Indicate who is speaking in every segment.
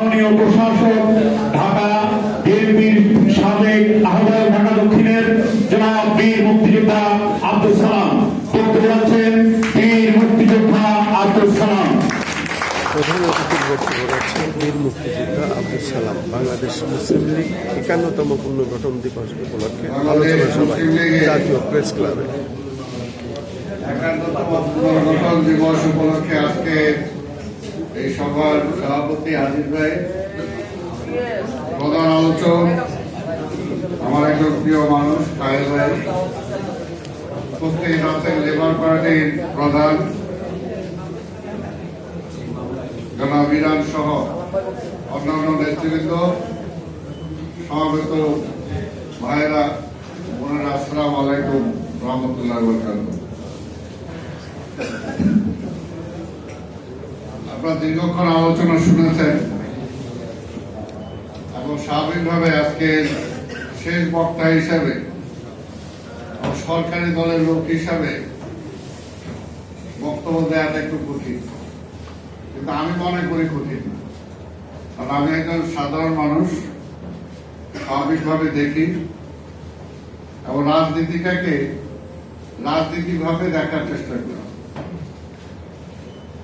Speaker 1: মাননীয় প্রশাসক ঢাকা বিএনপির সাবেক আহ্বায়ক ঢাকা দক্ষিণের জনাব বীর মুক্তিযোদ্ধা আব্দুল সালাম বক্তব্য রাখছেন। বীর মুক্তিযোদ্ধা আব্দুল সালাম।
Speaker 2: প্রধান অতিথির বক্তব্য রাখছেন বীর মুক্তিযোদ্ধা আব্দুল সালাম। বাংলাদেশ মুসলিম লীগ ৫১তম পুনর্গঠন দিবস উপলক্ষে আলোচনা সভায় জাতীয় প্রেস ক্লাবে।
Speaker 3: ৫১তম পুনর্গঠন দিবস উপলক্ষে আজকে এই সভার সভাপতি আজিজ ভাই, প্রধান আলোচক আমার একজন প্রিয় মানুষ কায়েল ভাই, উপস্থিত আছেন লেবার পার্টির প্রধান জনাব ইরান সহ অন্যান্য নেতৃবৃন্দ, সমবেত ভাইয়েরা, বোনেরা, আসসালামু আলাইকুম রহমতুল্লাহ বরকাতুহু। আপনারা দীর্ঘক্ষণ আলোচনা শুনেছেন এবং স্বাভাবিকভাবে আজকে শেষ বক্তা হিসাবে সরকারি দলের লোক হিসাবে বক্তব্য দেওয়াটা একটু কঠিন, কিন্তু আমি মনে করি কঠিন না, কারণ আমি একজন সাধারণ মানুষ, স্বাভাবিকভাবে দেখি এবং রাজনীতিটাকে রাজনীতিভাবে দেখার চেষ্টা করি।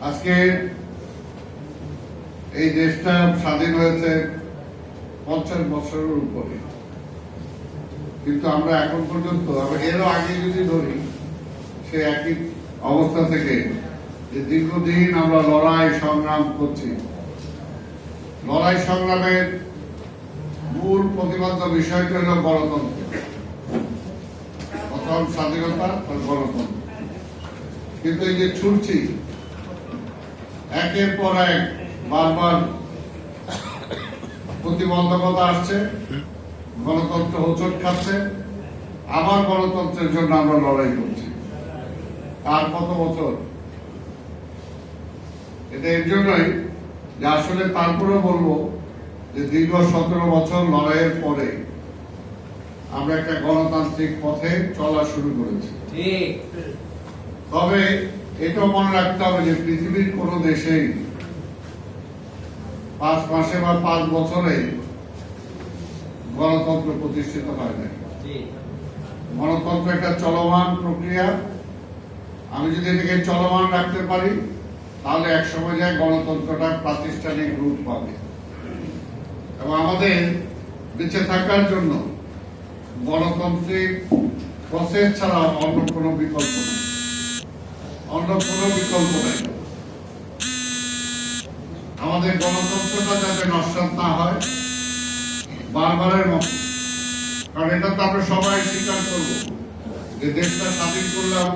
Speaker 3: আজকে এই দেশটা স্বাধীন হয়েছে ৫০ বছরের উপরে, কিন্তু আমরা এখন পর্যন্ত, এরও আগে যদি ধরি, সে একই অবস্থা থেকে যে দীর্ঘদিন আমরা লড়াই সংগ্রাম করছি। লড়াই সংগ্রামের মূল প্রতিবদ্ধ বিষয়টি হল গণতন্ত্র। প্রথম স্বাধীনতা, গণতন্ত্র। কিন্তু এই যে ছুটছি, একের পর এক বারবার প্রতিবন্ধকতা আসছে, গণতন্ত্র হোঁচট খাচ্ছে, আবার গণতন্ত্রের জন্য আমরা লড়াই করছি। আর কত বছর? এটা এর জন্যই যে আসলে তারপরেও বলবো যে দীর্ঘ ১৭ বছর লড়াইয়ের পরে আমরা একটা গণতান্ত্রিক পথে চলা শুরু করেছি। তবে এটাও মনে রাখতে হবে যে পৃথিবীর কোন দেশেই ৫ মাসে বা ৫ বছরে গণতন্ত্র প্রতিষ্ঠিত হয় না। গণতন্ত্র একটা চলমান প্রক্রিয়া। আমি যদি এটাকে চলমান রাখতে পারি, তাহলে এক সময় যায় গণতন্ত্রটা প্রাতিষ্ঠানিক রূপ পাবে। এবং আমাদের বেঁচে থাকার জন্য গণতান্ত্রিক প্রসেস ছাড়া অন্য কোনো বিকল্প নেই, আমাদের গণতন্ত্রটা যাতে নস্যাৎ না হয় বারবারের মতো। কারণ এটা তো আমরা সবাই স্বীকার করবো যে দেশটা স্বাধীন করলাম